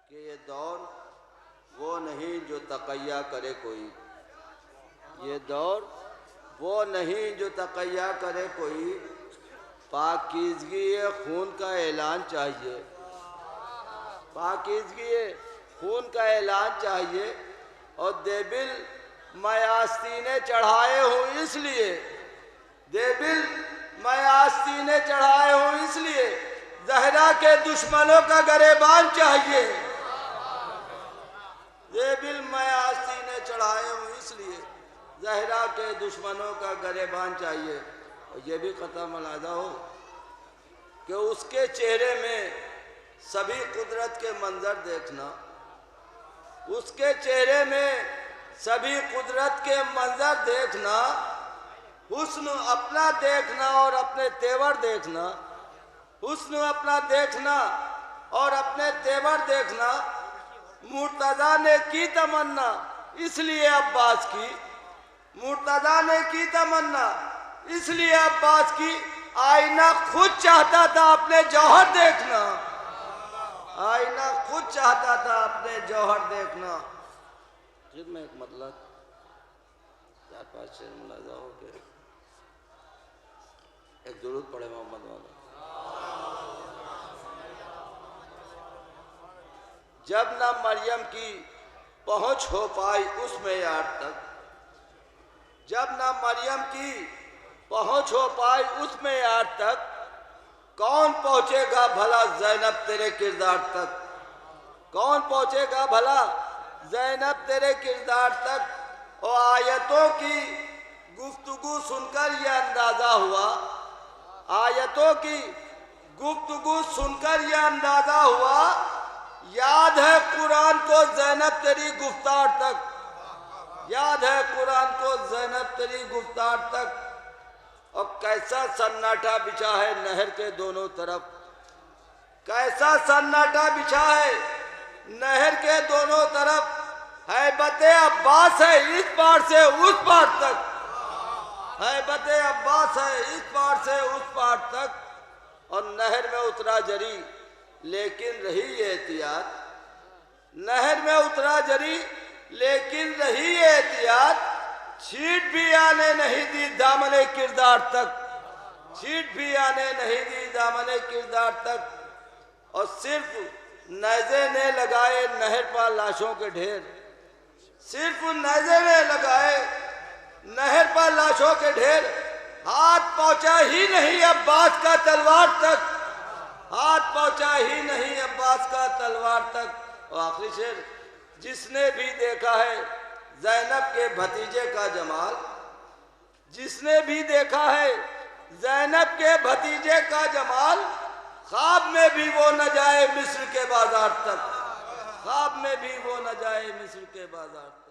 कि ये दौर वो नहीं जो तकैया करे कोई, ये दौर वो नहीं जो तकैया करे कोई, पाकीज़गी खून का ऐलान चाहिए, पाकीज़गी खून का ऐलान चाहिए। और देबिल मैं आस्तीने चढ़ाए हूँ इसलिए, देबिल मैं आस्तीने चढ़ाए हूँ इसलिए, ज़हरा के दुश्मनों का गरेबान चाहिए। देबिल मैं आस्तीने चढ़ाए हूँ इसलिए, ज़हरा के दुश्मनों का गरेबान चाहिए। और ये भी क़ता मलादा हो कि उसके चेहरे में सभी कुदरत के मंजर देखना, उसके चेहरे में सभी कुदरत के मंजर देखना, हुस्न अपना देखना और अपने तेवर देखना, हुस्न अपना देखना और अपने तेवर देखना। मुर्तज़ा ने की तमन्ना इसलिए अब्बास की, मुर्तज़ा ने की तमन्ना इसलिए अब्बास की, आईना खुद चाहता था अपने जौहर देखना, आईना खुद चाहता था अपने जौहर देखना। फिर में एक मतलब 4-5 शेर मुलाजा हो गए। एक दुरूद पढ़े मोहम्मद वाला। जब ना मरियम की पहुंच हो पाई उसमें यार तक, जब ना मरियम की पहुंच हो पाई उसमें यार तक, कौन पहुंचेगा भला ज़ैनब तेरे किरदार तक, कौन पहुंचेगा भला ज़ैनब तेरे किरदार तक। और आयतों की गुफ्तगू सुनकर यह अंदाज़ा हुआ, आयतों की गुफ्तगू सुनकर यह अंदाज़ा हुआ, याद है कुरान को ज़ैनब तेरी गुफ्तार तक, याद है कुरान को ज़ैनब तेरी गुफ्तार तक। और कैसा सन्नाटा बिछा है नहर के दोनों तरफ, कैसा सन्नाटा बिछा है नहर के दोनों तरफ। हैबते अब्बास है इस पार से उस पार तक, हैबते अब्बास है इस पार से उस पार तक। और नहर में उतरा जरी लेकिन रही एहतियात, नहर में उतरा जरी लेकिन रही एहतियात। छींट भी आने नहीं दी दामने किरदार तक, छींट भी आने नहीं दी दामने किरदार तक। और सिर्फ नेज़े ने लगाए नहर पर लाशों के ढेर, सिर्फ नेज़े ने लगाए नहर पर लाशों के ढेर। हाथ पहुंचा ही नहीं अब्बास का तलवार तक, हाथ पहुंचा ही नहीं अब्बास का तलवार तक। और आखिरी शेर, जिसने भी देखा है ज़ैनब के भतीजे का जमाल, जिसने भी देखा है ज़ैनब के भतीजे का जमाल, ख्वाब में भी वो न जाए मिस्र के बाजार तक, ख्वाब में भी वो न जाए मिस्र के बाजार तक।